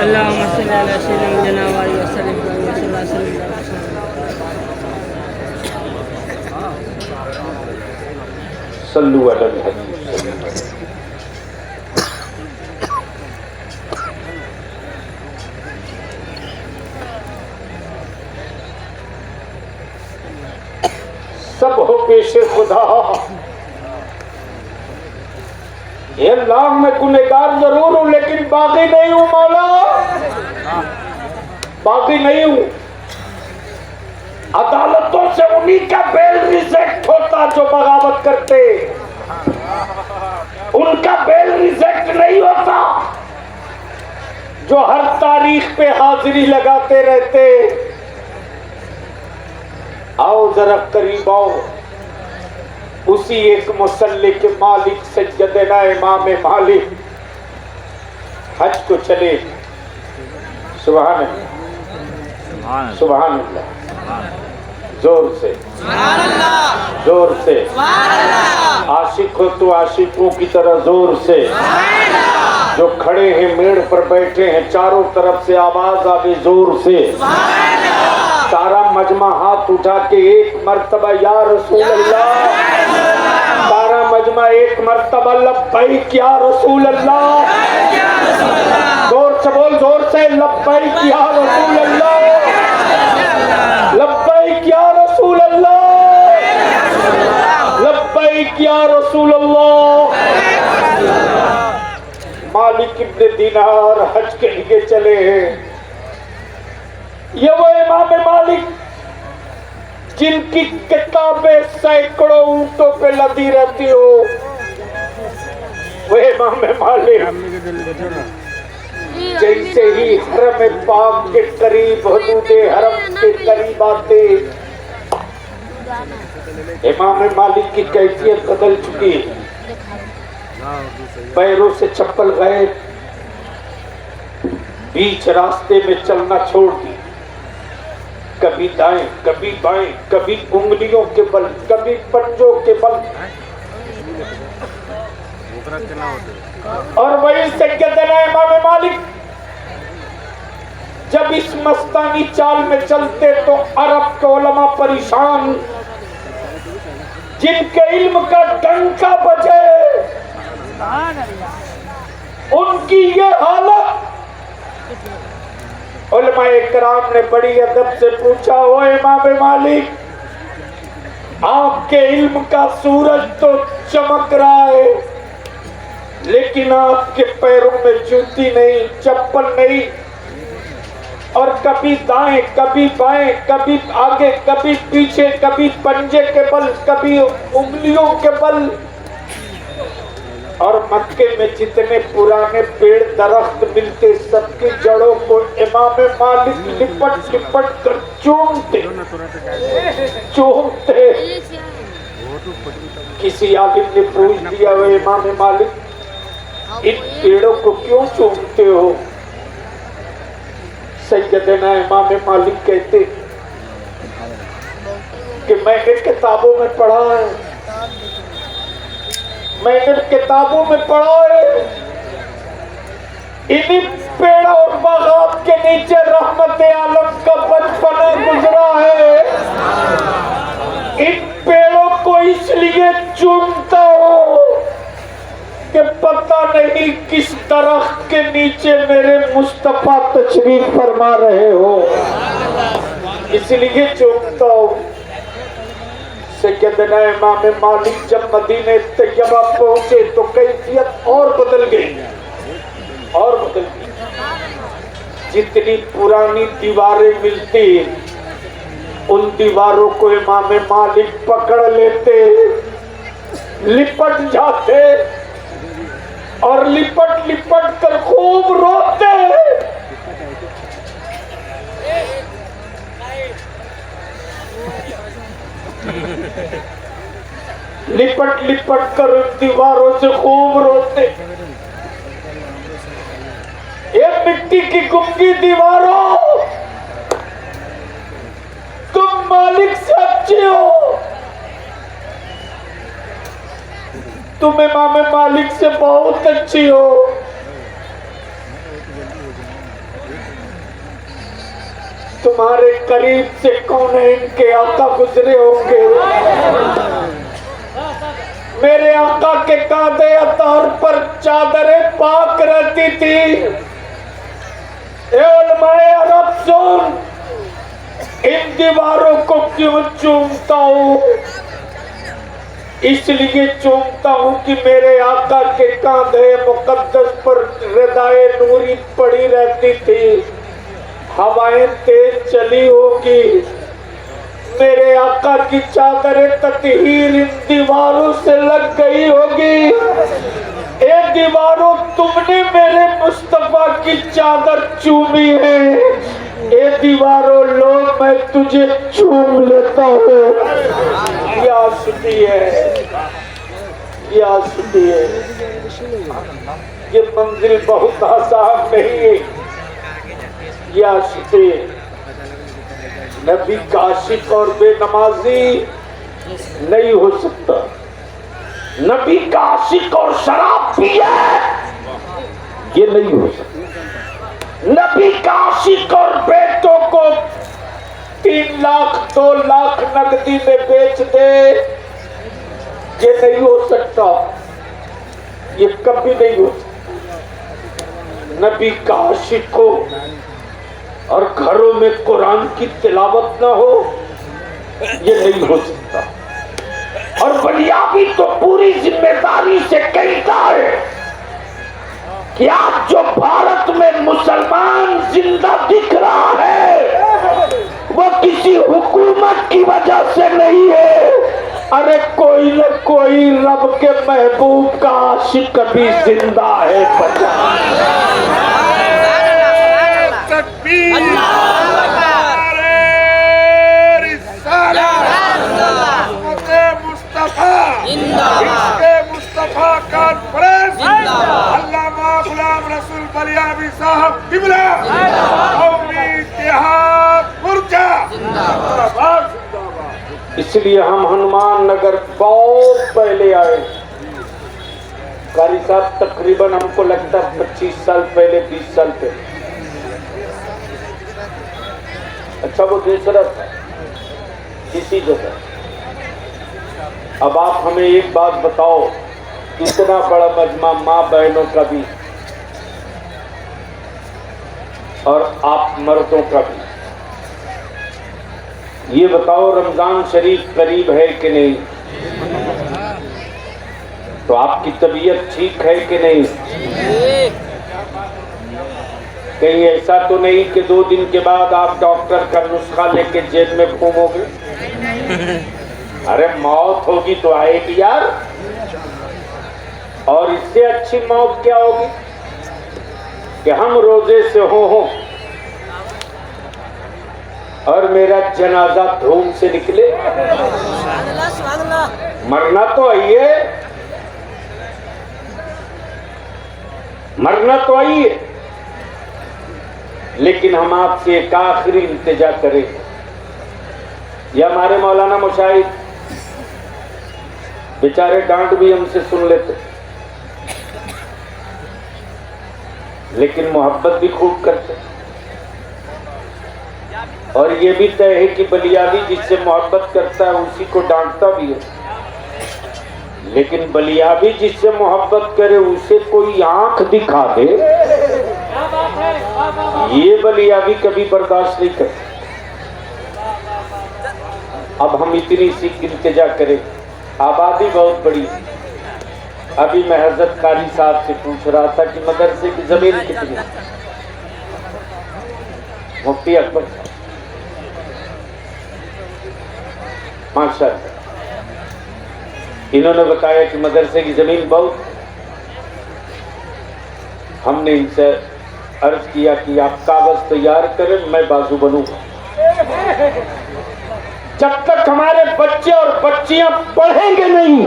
अल्लाहुम्मा सल्ली अला सय्यिदिना व सल्लिम। सल्लु अलल हबीब। सब हो पेशे खुदा। ये अल्लाह मैं गुनहगार जरूर हूं लेकिन बागी नहीं हूं मौला, बागी नहीं हूं। अदालतों से उन्हीं का बेल रिजेक्ट होता जो बगावत करते, उनका बेल रिजेक्ट नहीं होता जो हर तारीख पे हाजिरी लगाते रहते। आओ जरा करीब आओ, उसी एक मुसल्ले के मालिक सैयदना इमाम मालिक हज को चले। सुभान अल्लाह, सुभान अल्लाह, जोर से, जोर से। आशिक हो तो आशिकों की तरह जोर से। जो खड़े हैं मेड़ पर बैठे हैं, चारों तरफ से आवाज आवे जोर से। सारा मजमा हाथ उठा के एक मर्तबा या रसूल अल्लाह। सारा मजमा एक मर्तबा लब्बैक या रसूल अल्लाह। जोर से बोल, जोर से, लब्बैक या रसूल अल्लाह, लब्बैक या रसूल अल्लाह, लब्बैक या रसूल अल्लाह। मालिक इब्ने दीनार हज के लिए चले हैं। ये वो इमाम मालिक जिनकी किताबें सैकड़ों ऊंटों पे लदी रहती हो, वो इमाम मालिक जैसे ही हरम पाक के करीब, हुदूदे हरम के करीब आते, इमाम मालिक की कैफियत बदल चुकी है। पैरों से चप्पल गए, बीच रास्ते में चलना छोड़ दी। कभी दाएं, कभी बाएं, कभी उंगलियों के बल, कभी पंजों के बल। और वही से कहते हैं इमाम मालिक जब इस मस्तानी चाल में चलते तो अरब के उलमा परेशान, जिनके इल्म का डंका बजे उनकी ये हालत। उलमाए किराम ने बड़ी अदब से पूछा, ओ इमाम मालिक, आपके इल्म का सूरज तो चमक रहा है, लेकिन आपके पैरों में जूती नहीं, चप्पल नहीं, और कभी दाएं, कभी बाएं, कभी आगे, कभी पीछे, कभी पंजे के बल, कभी उंगलियों के बल। और मक्के में जितने पुराने पेड़ दरख्त मिलते, सबकी जड़ों को इमाम मालिक लिपट लिपट कर चूमते चूमते। किसी आलिम ने पूछ दिया, वो इमाम मालिक इन पेड़ों को क्यों चूमते हो? सैयदना इमाम मालिक कहते कि मैंने किताबों में पढ़ा है, मैंने किताबों में पढ़ा है, इन्हीं पेड़ और बागात के नीचे रहमत आलम का बचपना गुजरा है। इन पेड़ों को इसलिए चूमता हो कि पता नहीं किस दरख्त के नीचे मेरे मुस्तफा तशरीफ फरमा रहे हो, इसलिए चूमता हूँ। सैयदना इमाम मालिक जब मदीने तैयबा पहुंचे तो कैफियत और बदल गई, और बदल गई। जितनी पुरानी दीवारें मिलती, उन दीवारों को इमाम मालिक पकड़ लेते, लिपट जाते और लिपट लिपट कर खूब रोते। लिपट लिपट कर दीवारों से खूब रोते। ये मिट्टी की गुमकी दीवारों, तुम मालिक से अच्छे हो, तुम इमाम मालिक से बहुत अच्छी हो। तुम्हारे करीब से कौन है इनके आका गुजरे होंगे। मेरे आका के कांधे अतार पर चादरें पाक रहती थी। ए उलमाए अरब सुन, इन दीवारों को क्यों चूमता हूँ? इसलिए चूमता हूँ कि मेरे आका के कांधे मुकद्दस पर रदाए नूरी पड़ी रहती थी। हवाएं तेज चली होगी, मेरे आका की चादर ततहीर इन दीवारों से लग गई होगी। ए दीवारों, तुमने मेरे मुस्तफा की चादर चूमी है। ए दीवारों, लो मैं तुझे चूम लेता हूँ। क्या सुधी है, क्या सुधी है, ये मंजिल बहुत आसान नहीं है। ये आशिक़े नबी का आशिक और बेनमाजी नहीं हो सकता। नबी का आशिक और शराब पिए ये नहीं हो सकता। नबी का आशिक और बेटों को 3 लाख 2 लाख नकदी में बेच दे ये नहीं हो सकता। ये कभी नहीं हो सकता। नबी का आशिक हो और घरों में कुरान की तिलावत ना हो ये नहीं हो सकता। और बलियाबी तो पूरी जिम्मेदारी से कहता है कि आज जो भारत में मुसलमान जिंदा दिख रहा है वो किसी हुकूमत की वजह से नहीं है। अरे कोई न कोई रब के महबूब का आशिक भी जिंदा है। मुस्तफा कॉन्फ्रेंस अल्लामा गुलाम रसूल बलियाबी साहब किबला कौमी इत्तेहाद मुर्जा जिंदाबाद। इसलिए हम हनुमान नगर बहुत पहले आए। कारी साहब तकरीबन हमको लगता है 25 साल पहले 20 साल पहले। अच्छा वो दूसरा था इसी जगह। अब आप हमें एक बात बताओ, इतना बड़ा मजमा माँ बहनों का भी और आप मर्दों का भी, ये बताओ रमजान शरीफ करीब है कि नहीं? तो आपकी तबीयत ठीक है कि नहीं? कहीं ऐसा तो नहीं कि 2 दिन के बाद आप डॉक्टर का नुस्खा लेके जेब में घूमोगे? अरे मौत होगी तो आएगी यार। और इससे अच्छी मौत क्या होगी कि हम रोजे से हो और मेरा जनाजा धूम से निकले। मरना तो आइए, मरना तो आइए, लेकिन हम आपसे एक आखिरी इल्तिजा करें। या हमारे मौलाना मुशाहिद बेचारे डांट भी हमसे सुन लेते, लेकिन मोहब्बत भी खूब करते। और ये भी तय है कि बलियाबी जिससे मोहब्बत करता है उसी को डांटता भी है। लेकिन बलियाबी जिससे मोहब्बत करे उसे कोई आंख दिखा दे, ये बलियाबी कभी बर्दाश्त नहीं करते। अब हम इतनी सी इल्तिजा करें, आबादी बहुत बड़ी। अभी मैं हजरत कारी साहब से पूछ रहा था कि मदरसे की जमीन कितनी? मुफ्ती अकबर माशाअल्लाह, इन्होंने बताया कि मदरसे की जमीन बहुत। हमने इनसे अर्ज किया कि आप कागज तैयार करें, मैं बाजू बनूंगा। जब तक हमारे बच्चे और बच्चियां पढ़ेंगे नहीं,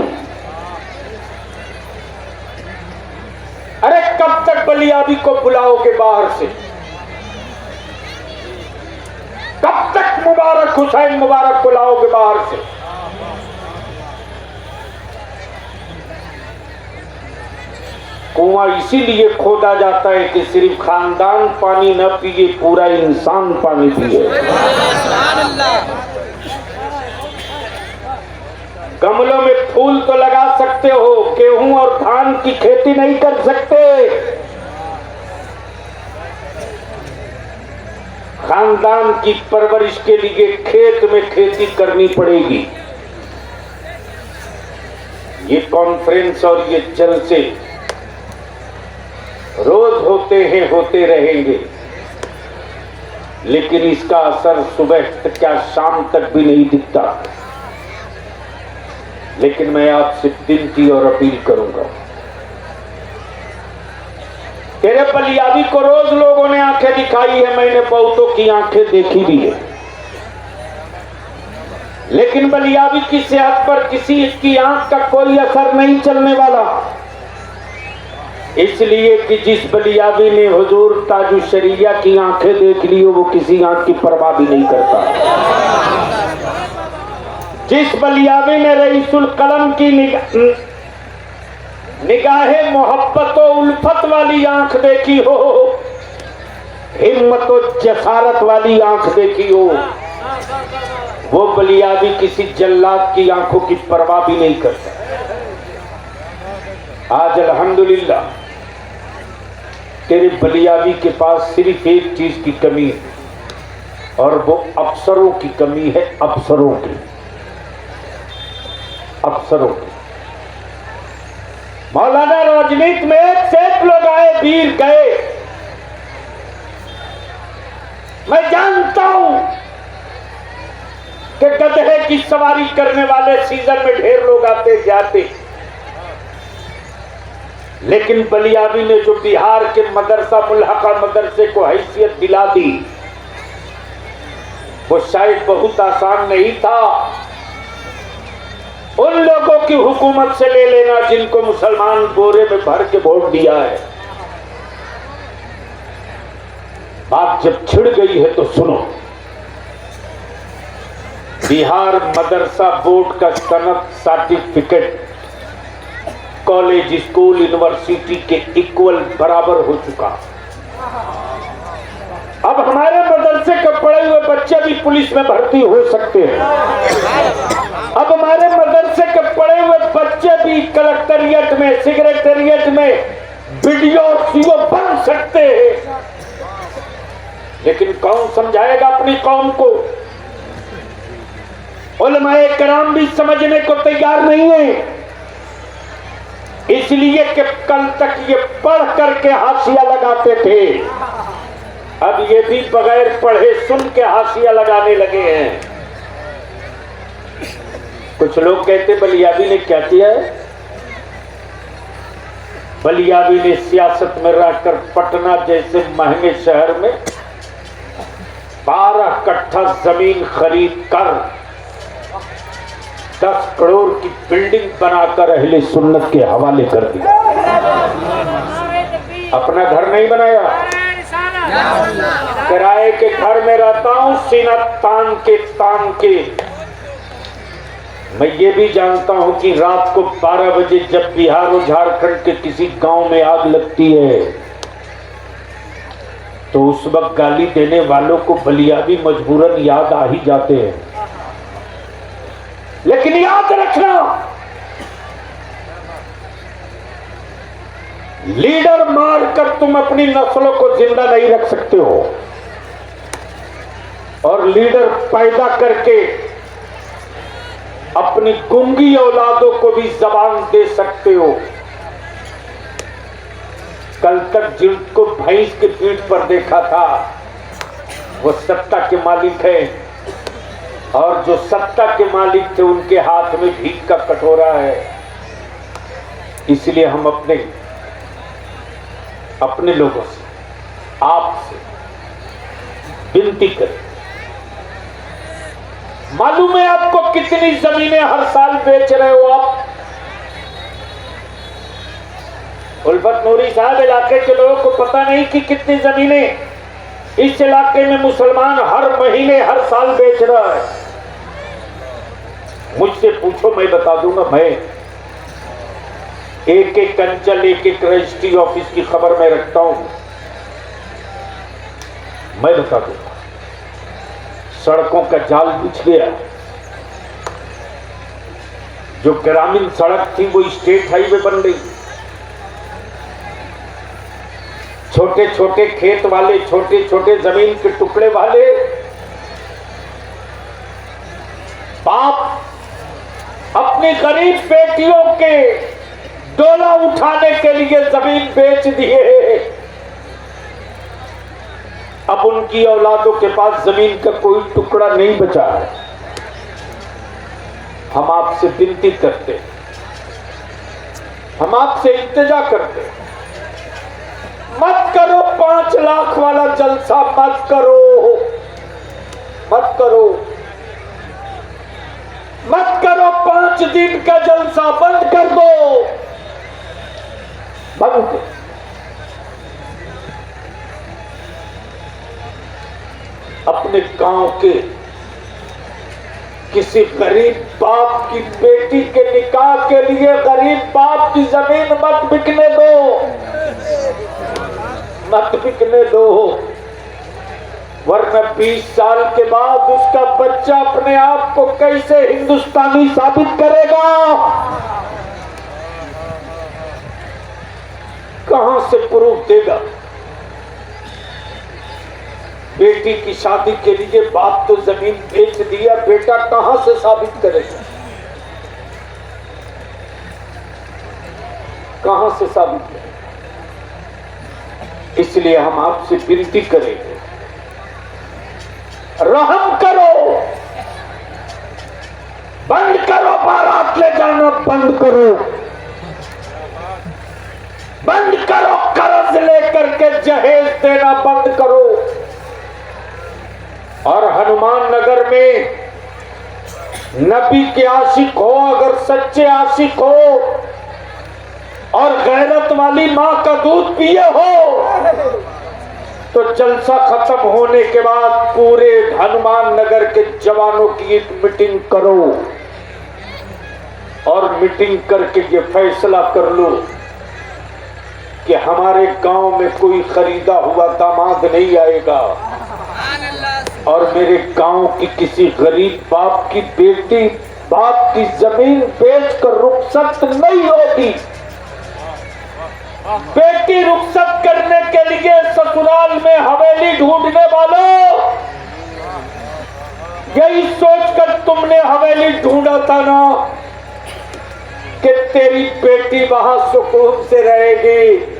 अरे कब तक बलियाबी को बुलाओगे बाहर से? कब तक मुबारक हुसैन मुबारक बुलाओगे बाहर से? कुआं इसीलिए खोदा जाता है कि सिर्फ खानदान पानी न पिए, पूरा इंसान पानी पिए। गमलों में फूल तो लगा सकते हो, गेहूं और धान की खेती नहीं कर सकते। खानदान की परवरिश के लिए खेत में खेती करनी पड़ेगी। ये कॉन्फ्रेंस और ये जलसे रोज होते हैं, होते रहेंगे, लेकिन इसका असर सुबह तक क्या शाम तक भी नहीं दिखता। लेकिन मैं आपसे विनती और अपील करूंगा, तेरे बलियाबी को रोज लोगों ने आंखें दिखाई है, मैंने बहुतों की आंखें देखी भी है, लेकिन बलियाबी की सेहत पर किसी की आंख का कोई असर नहीं चलने वाला। इसलिए कि जिस बलियाबी ने हुजूर ताजु शरिया की आंखें देख ली हो वो किसी आंख की परवाह भी नहीं करता। जिस बलियाबी ने रईसुल कलम की निगाहे मोहब्बत और उल्फत वाली आंख देखी हो, हिम्मत और जसारत वाली आंख देखी हो, वो बलियाबी किसी जल्लाद की आंखों की परवाह भी नहीं करता। आज अल्हम्दुलिल्लाह तेरे बलियाबी के पास सिर्फ एक चीज की कमी है और वो अफसरों की कमी है। अफसरों की मौलाना राजनीति में एक से एक लोग आए, वीर गए। मैं जानता हूं कि गधे की सवारी करने वाले सीजन में ढेर लोग आते जाते, लेकिन बलियाबी ने जो बिहार के मदरसा मुल्हका मदरसे को हैसियत दिला दी वो शायद बहुत आसान नहीं था। उन लोगों की हुकूमत से ले लेना जिनको मुसलमान बोरे में भर के वोट दिया है। बात जब छिड़ गई है तो सुनो, बिहार मदरसा बोर्ड का सनद सर्टिफिकेट कॉलेज, स्कूल, यूनिवर्सिटी के इक्वल बराबर हो चुका। अब हमारे मदरसे के पढ़े हुए बच्चे भी पुलिस में भर्ती हो सकते हैं। अब हमारे मदरसे के पढ़े हुए बच्चे भी कलेक्टरिएट में, सेक्रेटेरिएट में वीडियो सीओ बन सकते हैं। लेकिन कौन समझाएगा अपनी कौम को? उलमाए किराम भी समझने को तैयार नहीं है, इसलिए कि कल तक ये पढ़ करके हाशिया लगाते थे, अब ये भी बगैर पढ़े सुन के हाशिया लगाने लगे हैं। कुछ लोग कहते बलियाबी ने क्या किया है? बलियाबी ने सियासत में रहकर पटना जैसे महंगे शहर में 12 कट्ठा जमीन खरीद कर 10 करोड़ की बिल्डिंग बनाकर अहले सुन्नत के हवाले कर दिया। अपना घर नहीं बनाया, किराए के घर में रहता हूं, सीना तान के मैं ये भी जानता हूं कि रात को 12 बजे जब बिहार और झारखंड के किसी गांव में आग लगती है तो उस वक्त गाली देने वालों को बलियाबी मजबूरन याद आ ही जाते हैं। लेकिन याद रखना, लीडर मारकर तुम अपनी नस्लों को जिंदा नहीं रख सकते हो और लीडर पैदा करके अपनी गुंगी औलादों को भी जबान दे सकते हो। कल तक जिनको भैंस के पीठ पर देखा था वो सत्ता के मालिक है और जो सत्ता के मालिक थे उनके हाथ में भीख का कटोरा है। इसलिए हम अपने लोगों से, आपसे विनती करें, मालूम है आपको कितनी जमीनें हर साल बेच रहे हो आप? उल्फत नूरी साहब, इलाके के लोगों को पता नहीं कि कितनी जमीनें इस इलाके में मुसलमान हर महीने हर साल बेच रहा है। मुझसे पूछो, मैं बता दूंगा। मैं एक एक अंचल, एक एक रजिस्ट्री ऑफिस की खबर मैं रखता हूं, मैं बता दूंगा। सड़कों का जाल बिछ गया, जो ग्रामीण सड़क थी वो स्टेट हाईवे बन गई। छोटे छोटे खेत वाले, छोटे छोटे जमीन के टुकड़े वाले बाप अपनी गरीब बेटियों के डोला उठाने के लिए जमीन बेच दिए। अब उनकी औलादों के पास जमीन का कोई टुकड़ा नहीं बचा है। हम आपसे विनती करते, हम आपसे इल्तिजा करते, मत करो 5 लाख वाला जलसा, मत करो, मत करो, मत करो 5 दिन का जलसा, बंद कर दो, बंद। अपने गांव के किसी गरीब बाप की बेटी के निकाह के लिए गरीब बाप की जमीन मत बिकने दो, मत बिकने दो, वरना 20 साल के बाद उसका बच्चा अपने आप को कैसे हिंदुस्तानी साबित करेगा, कहां से प्रूफ देगा। बेटी की शादी के लिए बाप तो जमीन बेच दिया, बेटा कहां से साबित करेगा, कहां से साबित करेगा। इसलिए हम आपसे विनती करेंगे, रहम करो, बंद करो, बारात ले जाना बंद करो, बंद करो, कर्ज लेकर के जहेज देना बंद करो। और हनुमान नगर में नबी के आशिक हो, अगर सच्चे आशिक हो और गैरत वाली मां का दूध पिए हो तो जलसा खत्म होने के बाद पूरे हनुमान नगर के जवानों की एक मीटिंग करो और मीटिंग करके ये फैसला कर लो कि हमारे गांव में कोई खरीदा हुआ दामाद नहीं आएगा और मेरे गांव की किसी गरीब बाप की बेटी बाप की जमीन बेचकर रुखसत नहीं होगी। बेटी रुखसत करने के लिए ससुराल में हवेली ढूंढने वालों, यही सोचकर तुमने हवेली ढूंढा था ना कि तेरी बेटी वहां सुकून से रहेगी।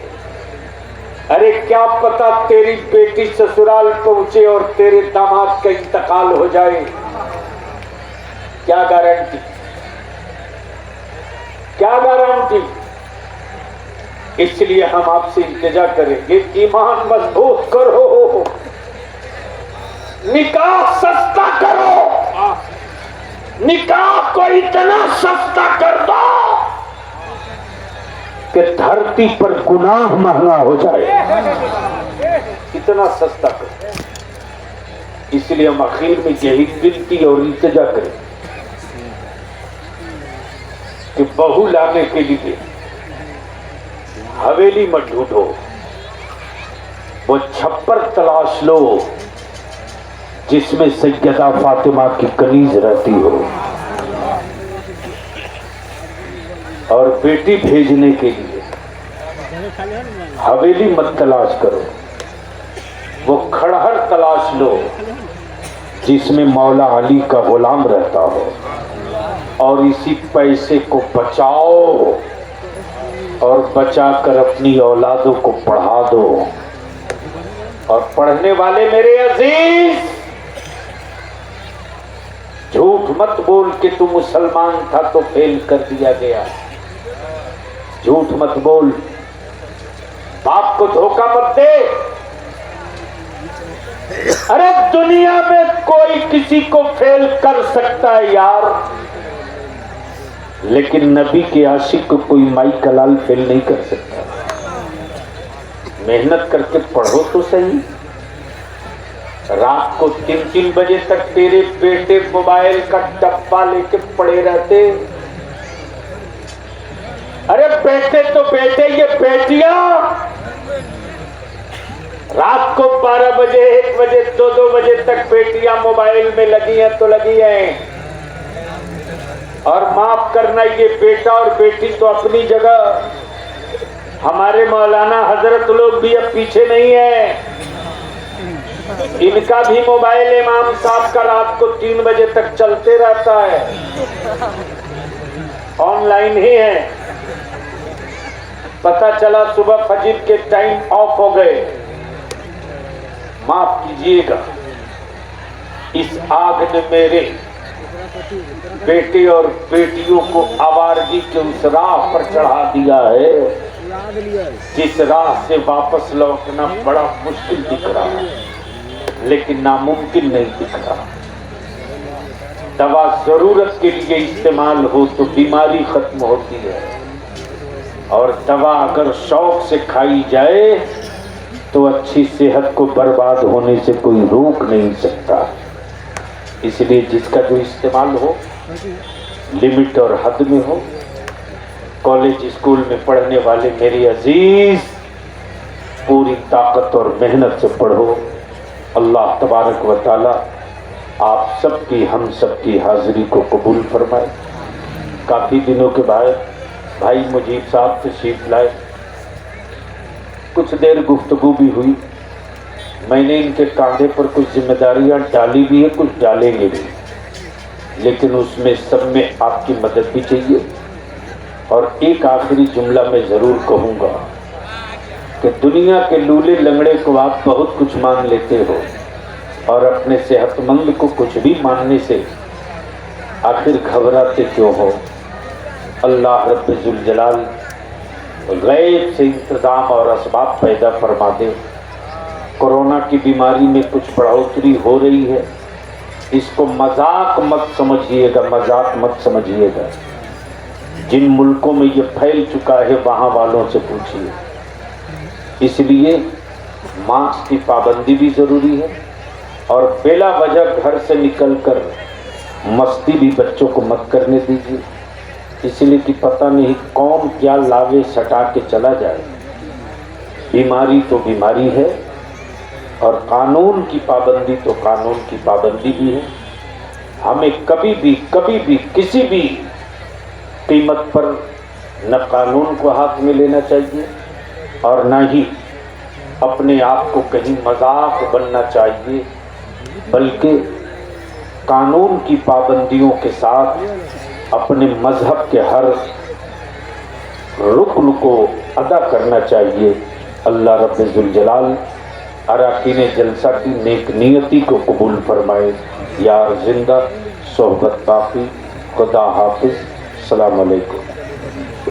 अरे क्या पता तेरी बेटी ससुराल पहुंचे और तेरे दामाद का इंतकाल हो जाए, क्या गारंटी, क्या गारंटी। इसलिए हम आपसे इल्तिजा करेंगे, ईमान मजबूत करो, निकाह सस्ता करो, निकाह को इतना सस्ता कर दो कि धरती पर गुनाह महंगा हो जाए, इतना सस्ता कर। इसलिए हम आखिर में यही विनती और इल्तिजा करें कि बहू लाने के लिए हवेली मत ढूंढो, वो छप्पर तलाश लो जिसमें सैयदा फातिमा की कनीज रहती हो, और बेटी भेजने के लिए हवेली मत तलाश करो, वो खड़हर तलाश लो जिसमें मौला अली का गुलाम रहता हो, और इसी पैसे को बचाओ और बचाकर अपनी औलादों को पढ़ा दो। और पढ़ने वाले मेरे अजीज, झूठ मत बोल के तू मुसलमान था तो फेल कर दिया गया, झूठ मत बोल, बाप को धोखा मत दे। अरे दुनिया में कोई किसी को फेल कर सकता है यार, लेकिन नबी के आशिक को कोई माई कलाल फेल नहीं कर सकता। मेहनत करके पढ़ो तो सही। रात को 3-3 बजे तक तेरे बेटे मोबाइल का डब्बा लेके पड़े रहते। अरे बेटे तो बेटे, ये बेटियां रात को 12 बजे 1 बजे 2-2 बजे तक बेटियां मोबाइल में लगी हैं तो लगी हैं। और माफ करना, ये बेटा और बेटी तो अपनी जगह, हमारे मौलाना हजरत लोग भी अब पीछे नहीं है। इनका भी मोबाइल इमाम साहब का रात को 3 बजे तक चलते रहता है, ऑनलाइन ही है। पता चला सुबह फजर के टाइम ऑफ हो गए। माफ कीजिएगा, इस आग ने मेरे बेटे और बेटियों को आवारगी के उस राह पर चढ़ा दिया है जिस राह से वापस लौटना बड़ा मुश्किल दिख रहा है, लेकिन नामुमकिन नहीं दिख रहा। दवा जरूरत के लिए इस्तेमाल हो तो बीमारी खत्म होती है, और दवा अगर शौक से खाई जाए तो अच्छी सेहत को बर्बाद होने से कोई रोक नहीं सकता। इसलिए जिसका जो इस्तेमाल हो लिमिट और हद में हो। कॉलेज स्कूल में पढ़ने वाले मेरी अजीज पूरी ताकत और मेहनत से पढ़ो। अल्लाह तबारक व ताला आप सबकी हम सबकी हाजिरी को कबूल फरमाए। काफ़ी दिनों के बाद भाई मुजीब साहब तशरीफ लाए, कुछ देर गुफ्तगू भी हुई। मैंने इनके कांधे पर कुछ जिम्मेदारियां डाली भी है, कुछ डालेंगे भी, लेकिन उसमें सब में आपकी मदद भी चाहिए। और एक आखिरी जुमला मैं ज़रूर कहूँगा कि दुनिया के लूले लंगड़े को आप बहुत कुछ मान लेते हो और अपने सेहतमंद को कुछ भी मानने से आखिर घबराते क्यों हो। अल्लाह रब्बुल जलाल गैब से इंतज़ाम और असबाब पैदा फरमा दे। कोरोना की बीमारी में कुछ बढ़ोतरी हो रही है, इसको मजाक मत समझिएगा, मजाक मत समझिएगा। जिन मुल्कों में ये फैल चुका है वहाँ वालों से पूछिए। इसलिए मास्क की पाबंदी भी ज़रूरी है और बेला वजह घर से निकलकर मस्ती भी बच्चों को मत करने दीजिए, इसलिए कि पता नहीं कौन क्या लावे सटा के चला जाए। बीमारी तो बीमारी है और कानून की पाबंदी तो कानून की पाबंदी भी है। हमें कभी भी किसी भी कीमत पर न कानून को हाथ में लेना चाहिए और न ही अपने आप को कहीं मजाक बनना चाहिए, बल्कि कानून की पाबंदियों के साथ अपने मजहब के हर रुकन को अदा करना चाहिए। अल्लाह रब्बुल जलाल अराकीन जलसा की नेक नियति को कबूल फरमाए। यार जिंदा सोहबत बाकी, खुदा हाफिज, अस्सलाम वालेकुम।